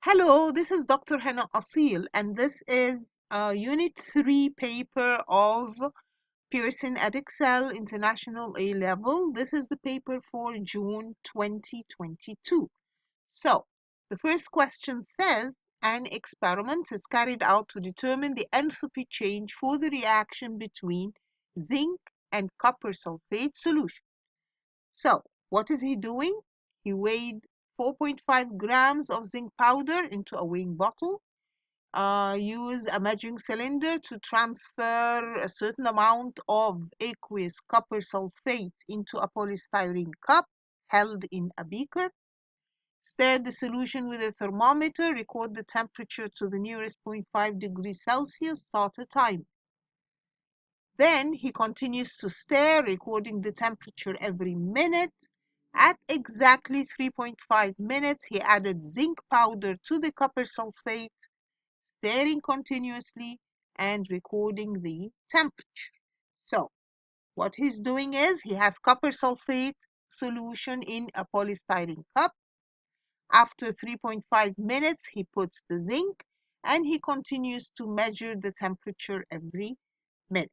Hello, this is Dr. Hanaa Assil, and this is Unit 3 paper of Pearson Edexcel International A Level. This is the paper for June 2022. So, the first question says, an experiment is carried out to determine the enthalpy change for the reaction between zinc and copper sulfate solution. So, what is he doing? He weighed 4.5 grams of zinc powder into a weighing bottle. Use a measuring cylinder to transfer a certain amount of aqueous copper sulfate into a polystyrene cup held in a beaker. Stir the solution with a thermometer. Record the temperature to the nearest 0.5 degrees Celsius. Start a timer. Then he continues to stir, recording the temperature every minute. At exactly 3.5 minutes, he added zinc powder to the copper sulfate, stirring continuously and recording the temperature. So, what he's doing is he has copper sulfate solution in a polystyrene cup. After 3.5 minutes, he puts the zinc and he continues to measure the temperature every minute.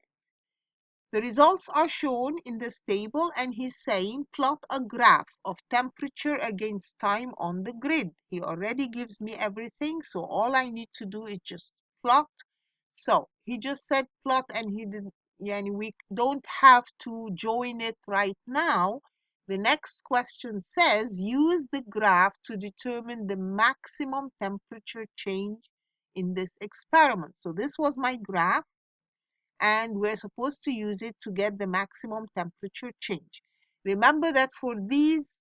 The results are shown in this table, and he's saying plot a graph of temperature against time on the grid. He already gives me everything, so all I need to do is just plot. So he just said plot, and he didn't, we don't have to join it right now. The next question says use the graph to determine the maximum temperature change in this experiment. So this was my graph, and we're supposed to use it to get the maximum temperature change. Remember that for these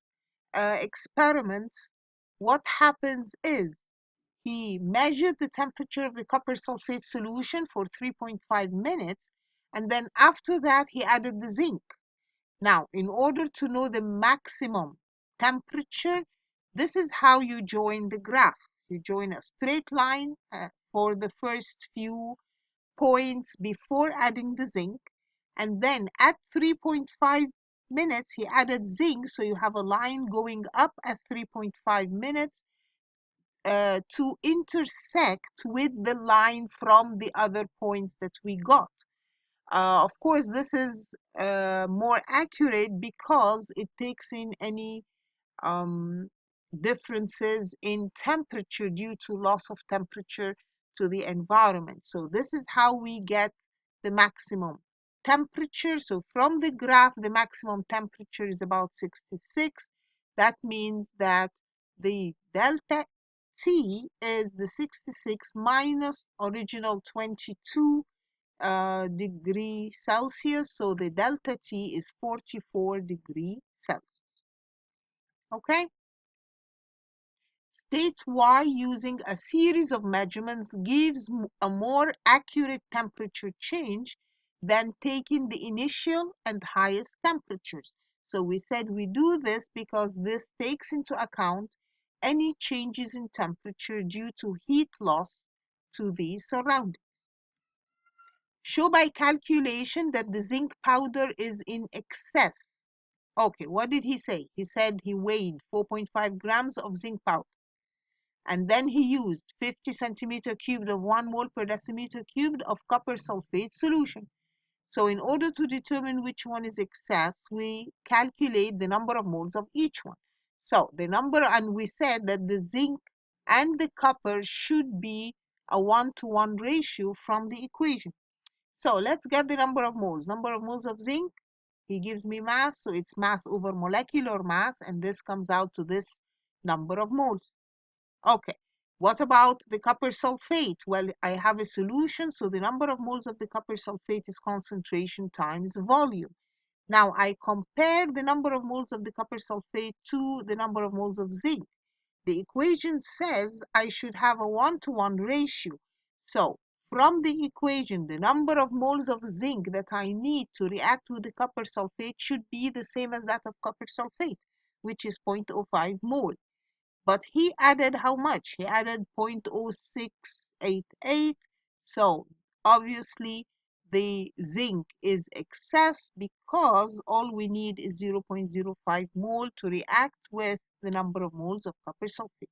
experiments, what happens is he measured the temperature of the copper sulfate solution for 3.5 minutes, and then after that he added the zinc. Now, in order to know the maximum temperature, this is how you join the graph. You join a straight line for the first few points before adding the zinc, and then at 3.5 minutes he added zinc, so you have a line going up at 3.5 minutes to intersect with the line from the other points that we got. Of course, this is more accurate because it takes in any um, differences in temperature due to loss of temperature to the environment. So this is how we get the maximum temperature. So from the graph, the maximum temperature is about 66. That means that the delta T is the 66 minus original 22 degree Celsius. So the delta T is 44 degree Celsius. Okay? State why using a series of measurements gives a more accurate temperature change than taking the initial and highest temperatures. So we said we do this because this takes into account any changes in temperature due to heat loss to the surroundings. Show by calculation that the zinc powder is in excess. Okay, what did he say? He said he weighed 4.5 grams of zinc powder. And then he used 50 centimeter cubed of 1 mole per decimeter cubed of copper sulfate solution. So in order to determine which one is excess, we calculate the number of moles of each one. So the number, and we said that the zinc and the copper should be a 1-to-1 ratio from the equation. So let's get the number of moles. Number of moles of zinc, he gives me mass, so it's mass over molecular mass, and this comes out to this number of moles. Okay, what about the copper sulfate? Well, I have a solution, so the number of moles of the copper sulfate is concentration times volume. Now I compare the number of moles of the copper sulfate to the number of moles of zinc. The equation says I should have a 1-to-1 ratio. So from the equation, the number of moles of zinc that I need to react with the copper sulfate should be the same as that of copper sulfate, which is 0.05 mole. But he added how much? He added 0.0688. So obviously the zinc is excess because all we need is 0.05 mole to react with the number of moles of copper sulfate.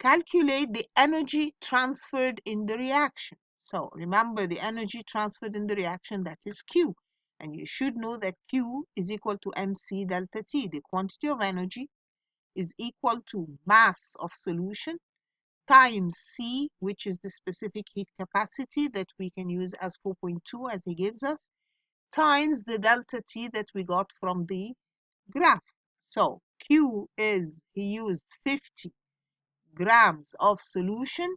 Calculate the energy transferred in the reaction. So remember the energy transferred in the reaction, that is Q. And you should know that Q is equal to mc delta T. The quantity of energy is equal to mass of solution times C, which is the specific heat capacity that we can use as 4.2 as he gives us, times the delta T that we got from the graph. So Q is, he used 50 grams of solution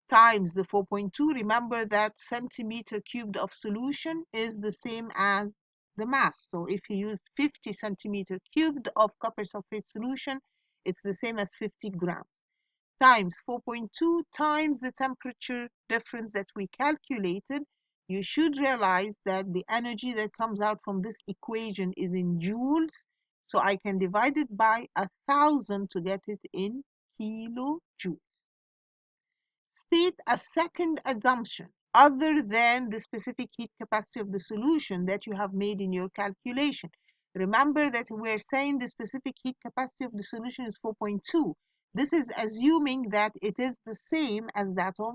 times the 4.2. Remember that centimeter cubed of solution is the same as the mass. So if he used 50 centimeter cubed of copper sulfate solution, it's the same as 50 grams times 4.2 times the temperature difference that we calculated. You should realize that the energy that comes out from this equation is in joules. So I can divide it by 1,000 to get it in kilojoules. State a second assumption other than the specific heat capacity of the solution that you have made in your calculation. Remember that we're saying the specific heat capacity of the solution is 4.2. This is assuming that it is the same as that of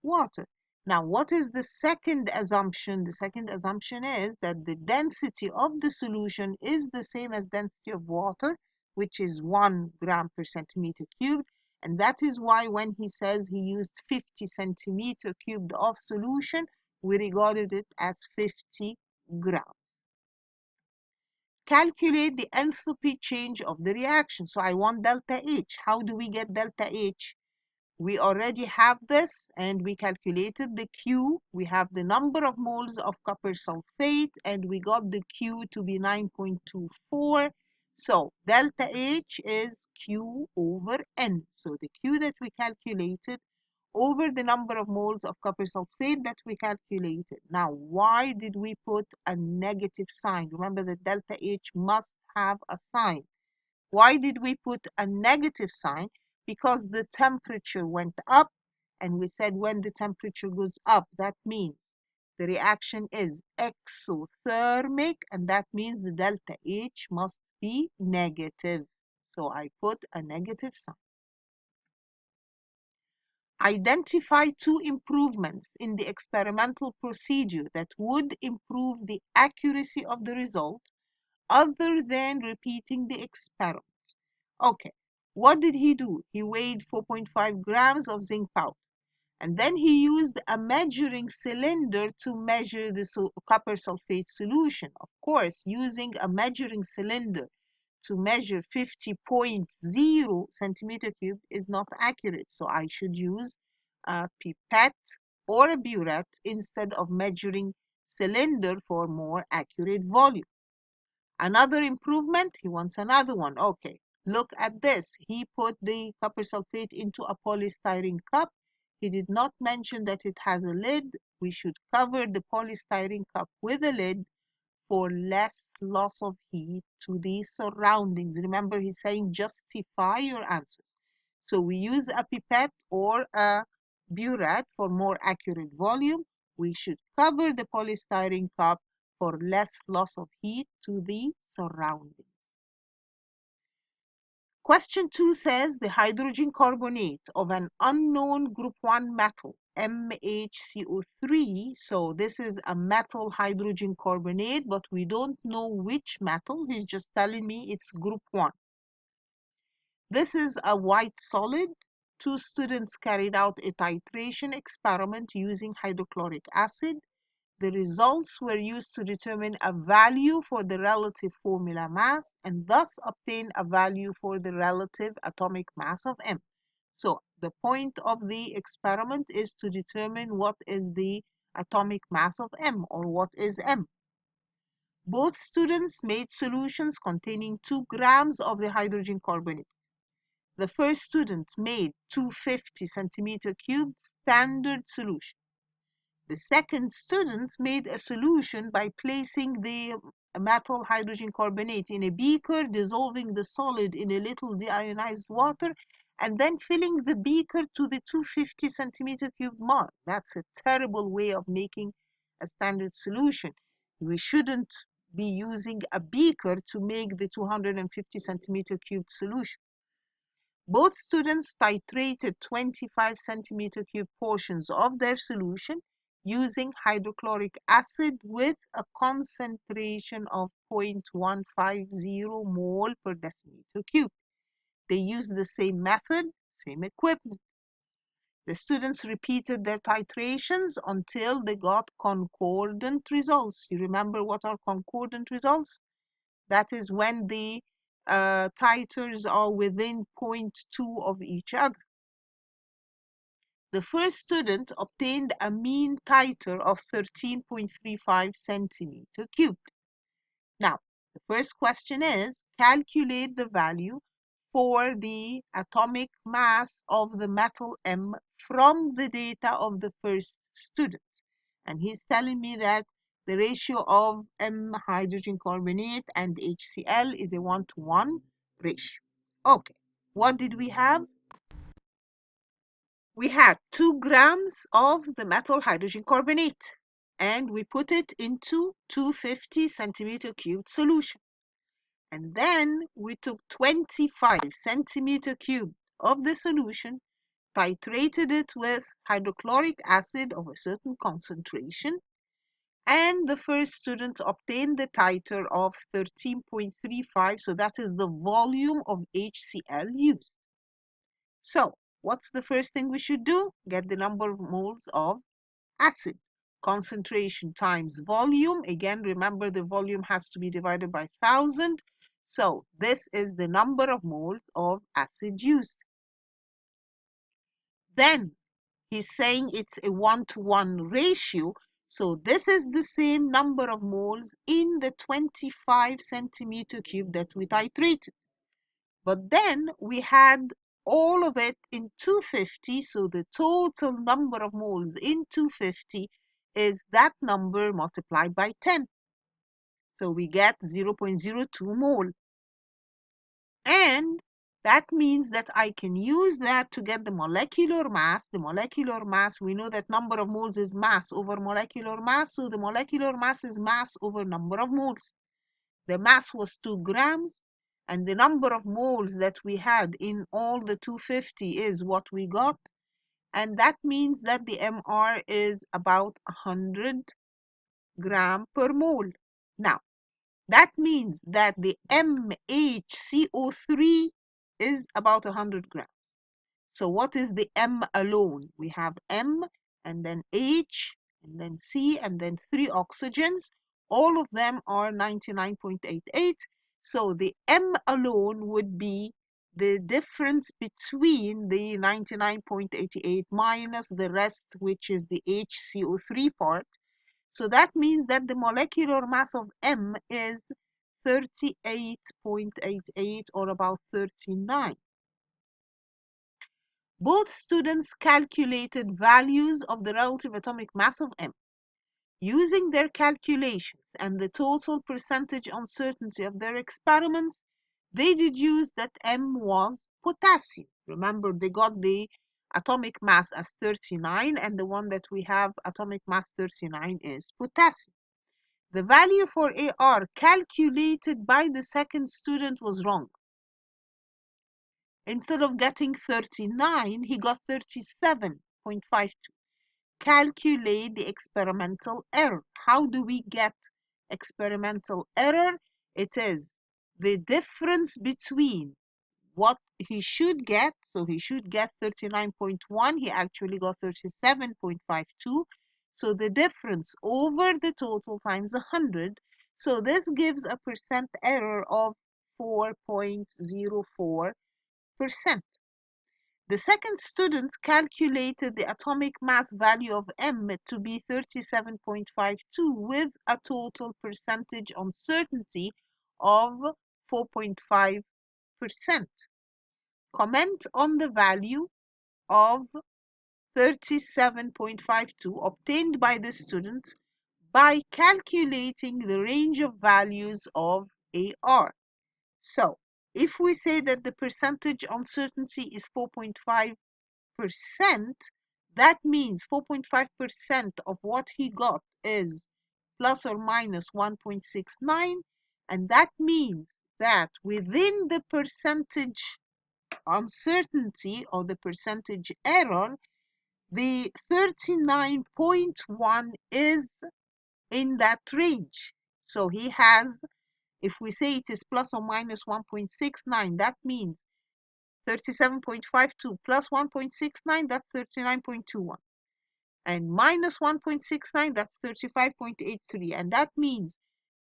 water. Now, what is the second assumption? The second assumption is that the density of the solution is the same as density of water, which is 1 gram per centimeter cubed. And that is why when he says he used 50 centimeter cubed of solution, we regarded it as 50 grams. Calculate the enthalpy change of the reaction. So I want delta H. How do we get delta H? We already have this, and we calculated the Q. We have the number of moles of copper sulfate, and we got the Q to be 9.24. So delta H is Q over N. So the Q that we calculated over the number of moles of copper sulfate that we calculated. Now, why did we put a negative sign? Remember that delta H must have a sign. Why did we put a negative sign? Because the temperature went up, and we said when the temperature goes up, that means the reaction is exothermic, and that means the delta H must be negative. So I put a negative sign. Identify 2 improvements in the experimental procedure that would improve the accuracy of the result other than repeating the experiment. Okay, what did he do? He weighed 4.5 grams of zinc powder, and then he used a measuring cylinder to measure the copper sulfate solution. Of course, using a measuring cylinder to measure 50.0 centimeter cubed is not accurate. So I should use a pipette or a burette instead of measuring cylinder for more accurate volume. Another improvement, he wants another one. Okay, look at this. He put the copper sulfate into a polystyrene cup. He did not mention that it has a lid. We should cover the polystyrene cup with a lid for less loss of heat to the surroundings. Remember, he's saying justify your answers. So we use a pipette or a burette for more accurate volume. We should cover the polystyrene cup for less loss of heat to the surroundings. Question 2 says the hydrogen carbonate of an unknown group 1 metal, MHCO3. So this is a metal hydrogen carbonate, but we don't know which metal. He's just telling me it's group 1. This is a white solid. 2 students carried out a titration experiment using hydrochloric acid. The results were used to determine a value for the relative formula mass and thus obtain a value for the relative atomic mass of M. So the point of the experiment is to determine what is the atomic mass of M, or what is M. Both students made solutions containing 2 grams of the hydrogen carbonate. The first student made 250 centimeter cubed standard solution. The second student made a solution by placing the metal hydrogen carbonate in a beaker, dissolving the solid in a little deionized water, and then filling the beaker to the 250 centimeter cube mark. That's a terrible way of making a standard solution. We shouldn't be using a beaker to make the 250 centimeter cubed solution. Both students titrated 25 centimeter cube portions of their solution using hydrochloric acid with a concentration of 0.150 mole per decimeter cube. They used the same method, same equipment. The students repeated their titrations until they got concordant results. You remember what are concordant results? That is when the titers are within 0.2 of each other. The first student obtained a mean titer of 13.35 centimeter cubed. Now, the first question is, calculate the value for the atomic mass of the metal M from the data of the first student. And he's telling me that the ratio of M hydrogen carbonate and HCl is a 1-to-1 ratio. Okay, what did we have? We had 2 grams of the metal hydrogen carbonate, and we put it into 250 centimeter cubed solution. And then we took 25 centimeter cubed of the solution, titrated it with hydrochloric acid of a certain concentration, and the first student obtained the titer of 13.35, so that is the volume of HCl used. So, what's the first thing we should do? Get the number of moles of acid. Concentration times volume. Again, remember the volume has to be divided by 1,000. So, this is the number of moles of acid used. Then, he's saying it's a 1-to-1 ratio. So, this is the same number of moles in the 25 centimeter cube that we titrated. But then we had all of it in 250, so the total number of moles in 250 is that number multiplied by 10. So we get 0.02 mole. And that means that I can use that to get the molecular mass. The molecular mass, we know that number of moles is mass over molecular mass, so the molecular mass is mass over number of moles. The mass was 2 grams, and the number of moles that we had in all the 250 is what we got. And that means that the MR is about 100 gram per mole. Now, that means that the MHCO3 is about 100 grams. So what is the M alone? We have M and then H and then C and then 3 oxygens. All of them are 99.88. So the M alone would be the difference between the 99.88 minus the rest, which is the HCO3 part. So that means that the molecular mass of M is 38.88 or about 39. Both students calculated values of the relative atomic mass of M. Using their calculations and the total percentage uncertainty of their experiments, they deduced that M was potassium. Remember, they got the atomic mass as 39, and the one that we have atomic mass 39 is potassium. The value for AR calculated by the second student was wrong. Instead of getting 39, he got 37.52. Calculate the experimental error. How do we get experimental error? It is the difference between what he should get. So he should get 39.1. He actually got 37.52. So the difference over the total times 100. So this gives a percent error of 4.04%. The second student calculated the atomic mass value of M to be 37.52 with a total percentage uncertainty of 4.5%. Comment on the value of 37.52 obtained by the student by calculating the range of values of AR. So, if we say that the percentage uncertainty is 4.5%, that means 4.5% of what he got is plus or minus 1.69, and that means that within the percentage uncertainty or the percentage error, the 39.1 is in that range. So he has, if we say it is plus or minus 1.69, that means 37.52 plus 1.69, that's 39.21. And minus 1.69, that's 35.83. And that means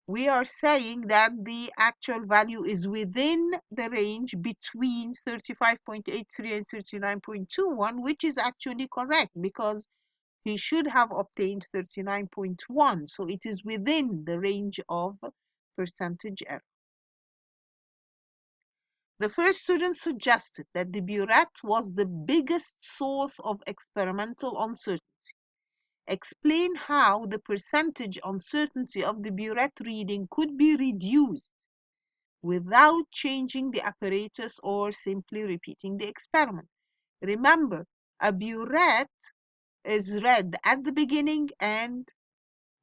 we are saying that the actual value is within the range between 35.83 and 39.21, which is actually correct because he should have obtained 39.1. So it is within the range of percentage error. The first student suggested that the burette was the biggest source of experimental uncertainty. Explain how the percentage uncertainty of the burette reading could be reduced without changing the apparatus or simply repeating the experiment. Remember, a burette is read at the beginning and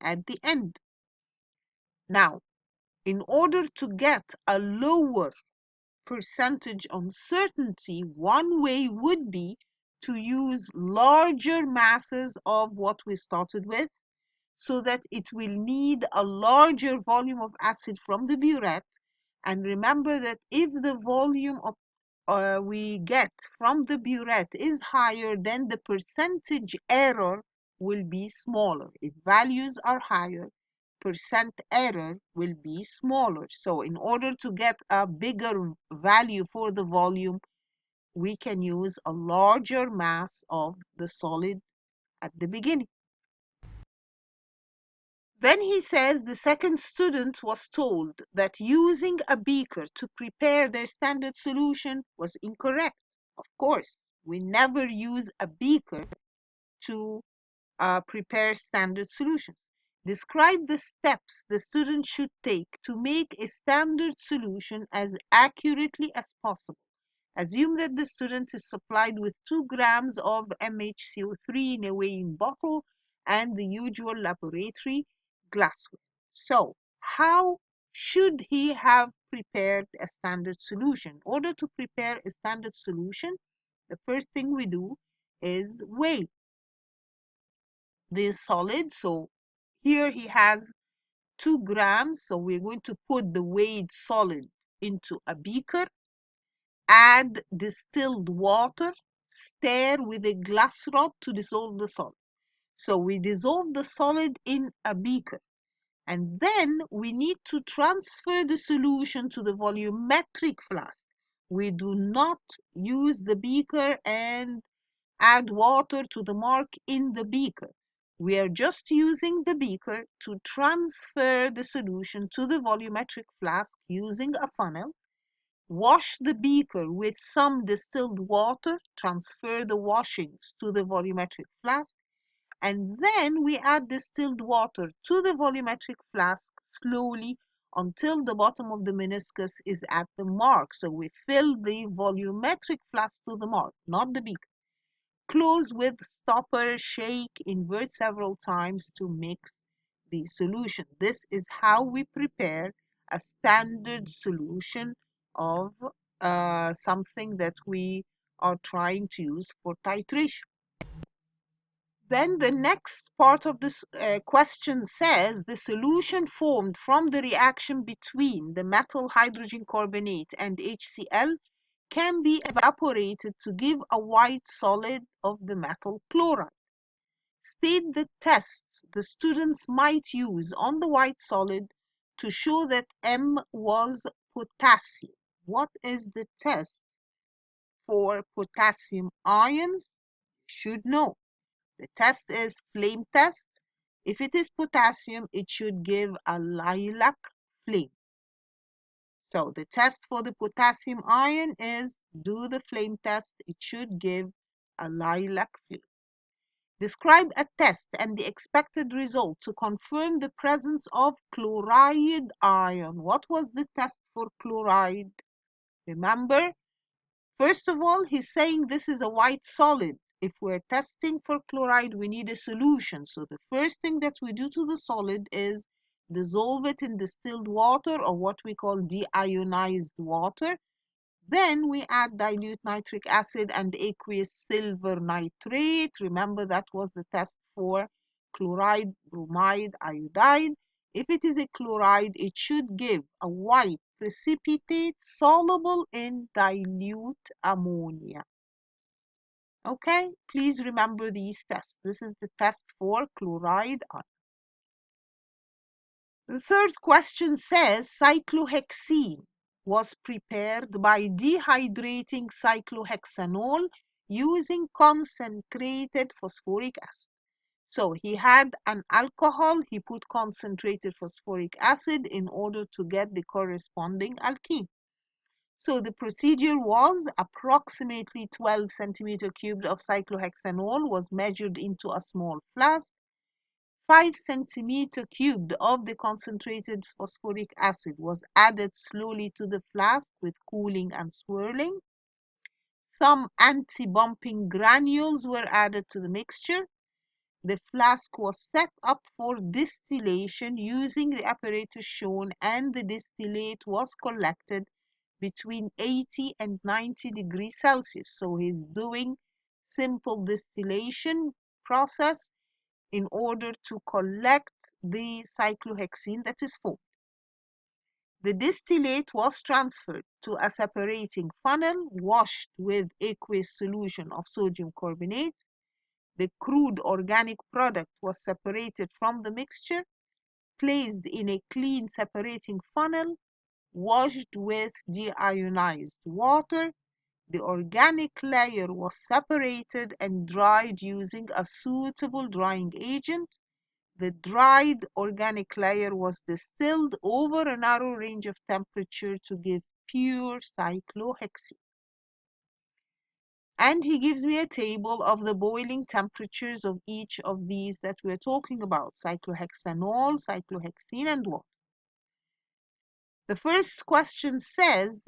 at the end. Now, in order to get a lower percentage uncertainty, one way would be to use larger masses of what we started with, so that it will need a larger volume of acid from the burette. And remember that if the volume of we get from the burette is higher, then the percentage error will be smaller. If values are higher, percent error will be smaller. So in order to get a bigger value for the volume, we can use a larger mass of the solid at the beginning. Then he says the second student was told that using a beaker to prepare their standard solution was incorrect. Of course, we never use a beaker to prepare standard solutions. Describe the steps the student should take to make a standard solution as accurately as possible. Assume that the student is supplied with 2 grams of MHCO3 in a weighing bottle and the usual laboratory glassware. So, how should he have prepared a standard solution? In order to prepare a standard solution, the first thing we do is weigh the solid. So here he has 2 grams. So we're going to put the weighed solid into a beaker, add distilled water, stir with a glass rod to dissolve the solid. So we dissolve the solid in a beaker, and then we need to transfer the solution to the volumetric flask. We do not use the beaker and add water to the mark in the beaker. We are just using the beaker to transfer the solution to the volumetric flask using a funnel. Wash the beaker with some distilled water, transfer the washings to the volumetric flask, and then we add distilled water to the volumetric flask slowly until the bottom of the meniscus is at the mark. So we fill the volumetric flask to the mark, not the beaker. Close with stopper, shake, invert several times to mix the solution. This is how we prepare a standard solution of something that we are trying to use for titration. Then the next part of this question says the solution formed from the reaction between the metal hydrogen carbonate and HCl can be evaporated to give a white solid of the metal chloride. State the tests the students might use on the white solid to show that M was potassium. What is the test for potassium ions? You should know. The test is flame test. If it is potassium, it should give a lilac flame. So the test for the potassium ion is do the flame test. It should give a lilac flame. Describe a test and the expected result to confirm the presence of chloride ion. What was the test for chloride? Remember, first of all, he's saying this is a white solid. If we're testing for chloride, we need a solution. So the first thing that we do to the solid is dissolve it in distilled water, or what we call deionized water. Then we add dilute nitric acid and aqueous silver nitrate. Remember, that was the test for chloride, bromide, iodide. If it is a chloride, it should give a white precipitate soluble in dilute ammonia. Okay, please remember these tests. This is the test for chloride. The third question says cyclohexene was prepared by dehydrating cyclohexanol using concentrated phosphoric acid. So he had an alcohol, he put concentrated phosphoric acid in order to get the corresponding alkene. So the procedure was approximately 12 centimeter cubed of cyclohexanol was measured into a small flask. 5 centimeter cubed of the concentrated phosphoric acid was added slowly to the flask with cooling and swirling. Some anti-bumping granules were added to the mixture. The flask was set up for distillation using the apparatus shown, and the distillate was collected between 80 and 90 degrees Celsius. So he's doing simple distillation process in order to collect the cyclohexene that is formed. The distillate was transferred to a separating funnel, washed with aqueous solution of sodium carbonate. The crude organic product was separated from the mixture, placed in a clean separating funnel, washed with deionized water. The organic layer was separated and dried using a suitable drying agent. The dried organic layer was distilled over a narrow range of temperature to give pure cyclohexene. And he gives me a table of the boiling temperatures of each of these that we're talking about: cyclohexanol, cyclohexene, and water. The first question says,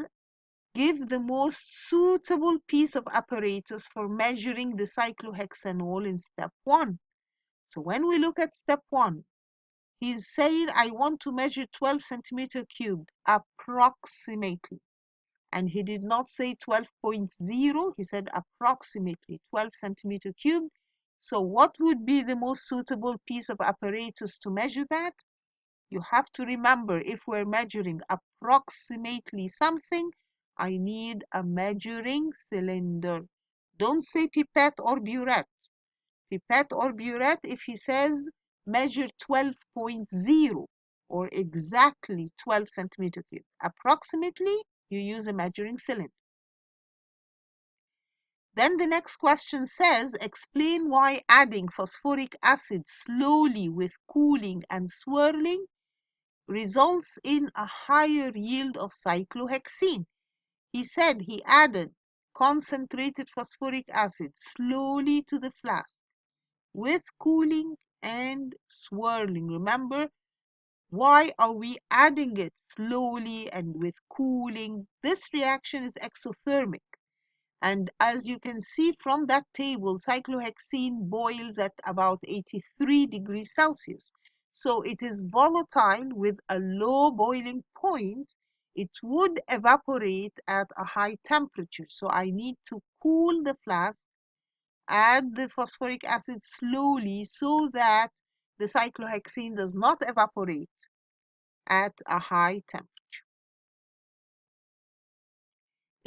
give the most suitable piece of apparatus for measuring the cyclohexanol in step 1. So when we look at step 1, he's saying, I want to measure 12 centimeter cubed approximately. And he did not say 12.0, he said approximately 12 centimeter cubed. So what would be the most suitable piece of apparatus to measure that? You have to remember, if we're measuring approximately something, I need a measuring cylinder. Don't say pipette or burette. Pipette or burette, if he says measure 12.0 or exactly 12 centimeter cube, approximately, you use a measuring cylinder. Then the next question says, explain why adding phosphoric acid slowly with cooling and swirling results in a higher yield of cyclohexene. He said he added concentrated phosphoric acid slowly to the flask with cooling and swirling. Remember, why are we adding it slowly and with cooling? This reaction is exothermic. And as you can see from that table, cyclohexene boils at about 83 degrees Celsius. So it is volatile with a low boiling point. It would evaporate at a high temperature. So I need to cool the flask, add the phosphoric acid slowly so that the cyclohexene does not evaporate at a high temperature.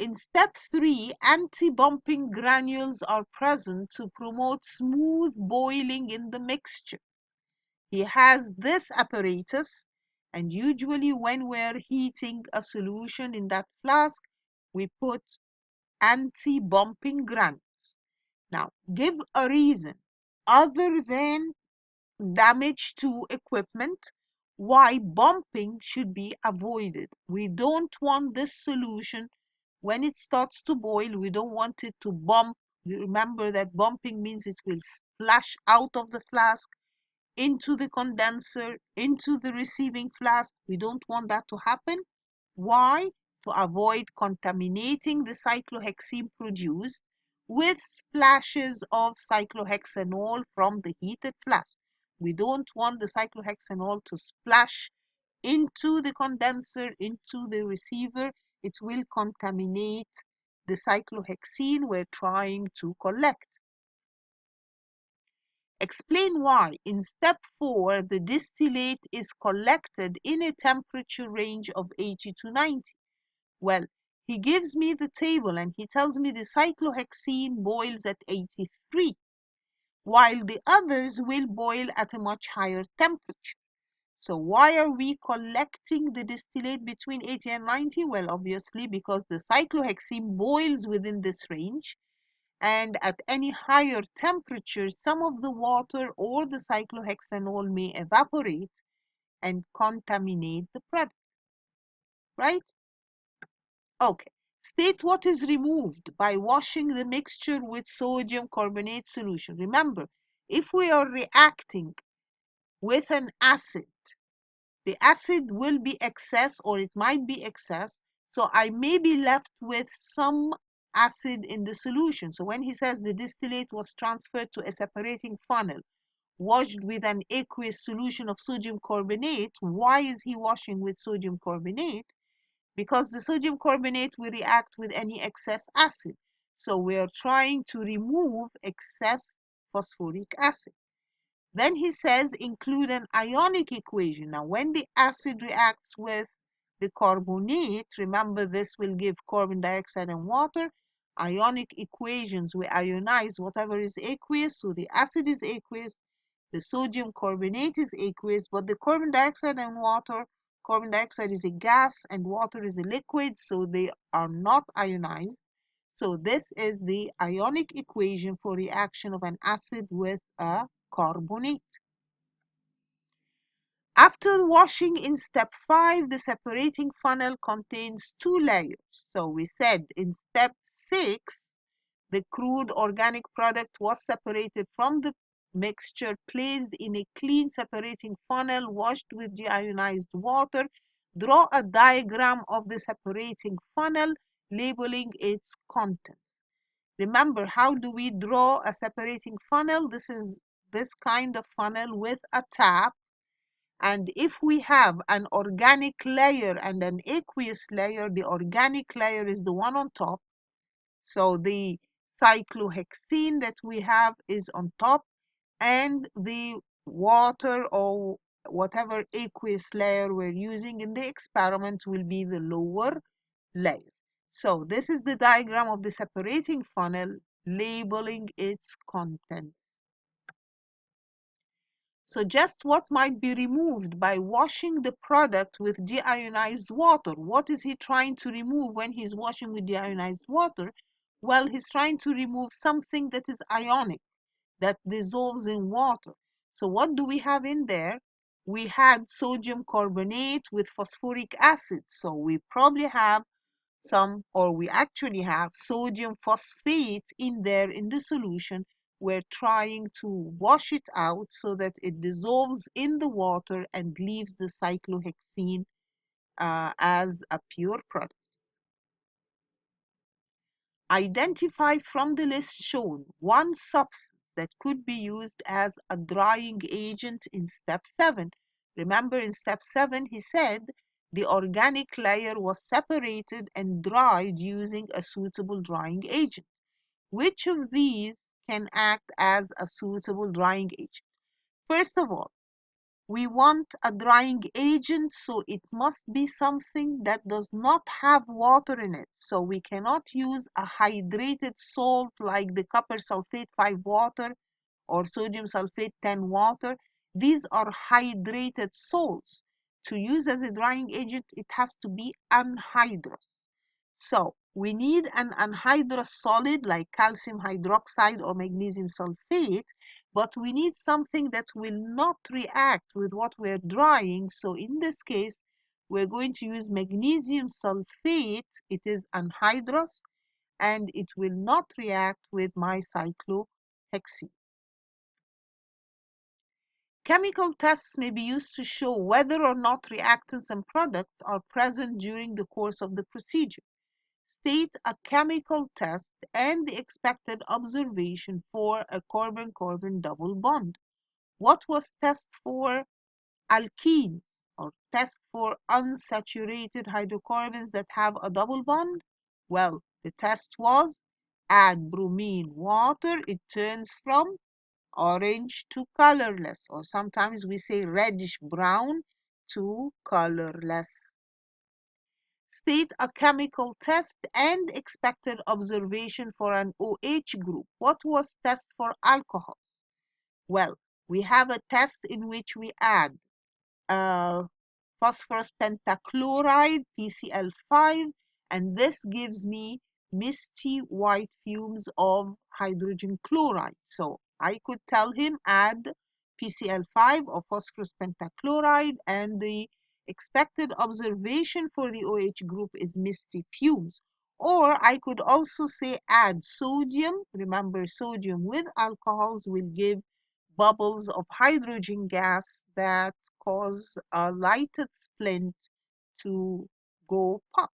In step 3, anti-bumping granules are present to promote smooth boiling in the mixture. He has this apparatus, and usually when we're heating a solution in that flask, we put anti-bumping granules. Now, give a reason other than damage to equipment why bumping should be avoided. We don't want this solution, when it starts to boil, we don't want it to bump. Remember that bumping means it will splash out of the flask into the condenser, into the receiving flask. We don't want that to happen. Why? To avoid contaminating the cyclohexene produced with splashes of cyclohexanol from the heated flask. We don't want the cyclohexanol to splash into the condenser, into the receiver, it will contaminate the cyclohexene we're trying to collect. Explain why in step 4 the distillate is collected in a temperature range of 80 to 90. Well, he gives me the table and he tells me the cyclohexene boils at 83, while the others will boil at a much higher temperature. So why are we collecting the distillate between 80 and 90? Well, obviously because the cyclohexene boils within this range, and at any higher temperature, some of the water or the cyclohexanol may evaporate and contaminate the product, right? Okay. State what is removed by washing the mixture with sodium carbonate solution. Remember, if we are reacting with an acid, the acid will be excess or it might be excess. So I may be left with some acid in the solution. So when he says the distillate was transferred to a separating funnel, washed with an aqueous solution of sodium carbonate, why is he washing with sodium carbonate? Because the sodium carbonate will react with any excess acid. So we are trying to remove excess phosphoric acid. Then he says include an ionic equation. Now, when the acid reacts with the carbonate, remember this will give carbon dioxide and water. Ionic equations, we ionize whatever is aqueous. So the acid is aqueous, the sodium carbonate is aqueous, but the carbon dioxide and water, carbon dioxide is a gas and water is a liquid, so they are not ionized. So this is the ionic equation for reaction of an acid with a carbonate. After washing in step 5, the separating funnel contains 2 layers. So we said in step 6, the crude organic product was separated from the mixture, placed in a clean separating funnel, washed with deionized water. Draw a diagram of the separating funnel, labeling its contents. Remember, how do we draw a separating funnel? This is this kind of funnel with a tap. And if we have an organic layer and an aqueous layer, the organic layer is the one on top. So the cyclohexene that we have is on top, and the water or whatever aqueous layer we're using in the experiment will be the lower layer. So this is the diagram of the separating funnel, labeling its contents. So just what might be removed by washing the product with deionized water. What is he trying to remove when he's washing with deionized water? Well, he's trying to remove something that is ionic, that dissolves in water. So what do we have in there? We had sodium carbonate with phosphoric acid. So we probably have some, or we actually have sodium phosphate in there in the solution. We're trying to wash it out so that it dissolves in the water and leaves the cyclohexene as a pure product. Identify from the list shown one substance that could be used as a drying agent in step 7. Remember, in step 7, he said the organic layer was separated and dried using a suitable drying agent. Which of these can act as a suitable drying agent? First of all, we want a drying agent, so it must be something that does not have water in it. So we cannot use a hydrated salt like the copper sulfate 5 water or sodium sulfate 10 water. These are hydrated salts. To use as a drying agent, it has to be anhydrous. So we need an anhydrous solid like calcium hydroxide or magnesium sulfate, but we need something that will not react with what we're drying. So in this case, we're going to use magnesium sulfate. It is anhydrous and it will not react with my cyclohexene. Chemical tests may be used to show whether or not reactants and products are present during the course of the procedure. State a chemical test and the expected observation for a carbon-carbon double bond. What was test for alkenes? or test for unsaturated hydrocarbons that have a double bond? Well, the test was add bromine water, it turns from orange to colorless, or sometimes we say reddish brown to colorless. State a chemical test and expected observation for an OH group. What was test for alcohol? Well, we have a test in which we add uh, phosphorus pentachloride, PCl5, and this gives me misty white fumes of hydrogen chloride. So I could tell him add PCl5 or phosphorus pentachloride, and the expected observation for the OH group is misty fumes. Or I could also say add sodium. Remember, sodium with alcohols will give bubbles of hydrogen gas that cause a lighted splint to go pop.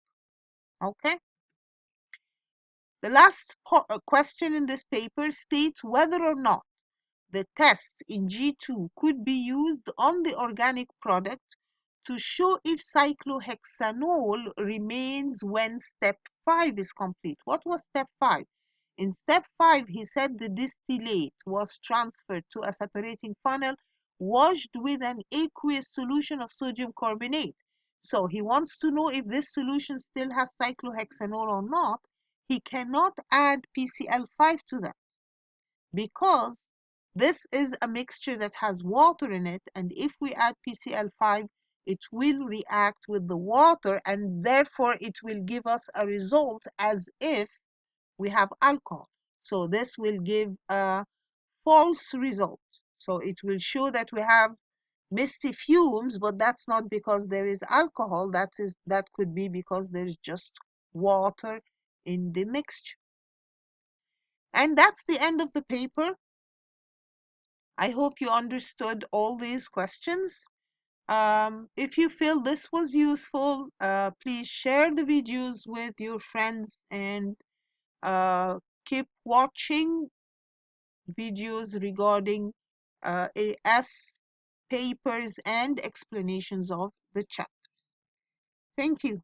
Okay. The last question in this paper states whether or not the test in G2 could be used on the organic product to show if cyclohexanol remains when step 5 is complete. What was step 5? In step 5, he said the distillate was transferred to a separating funnel washed with an aqueous solution of sodium carbonate. So he wants to know if this solution still has cyclohexanol or not. He cannot add PCl5 to that because this is a mixture that has water in it, and if we add PCl5, it will react with the water, and therefore it will give us a result as if we have alcohol. So this will give a false result. So it will show that we have misty fumes, but that's not because there is alcohol. That could be because there is just water in the mixture. And that's the end of the paper. I hope you understood all these questions. If you feel this was useful, please share the videos with your friends and keep watching videos regarding AS papers and explanations of the chapters. Thank you.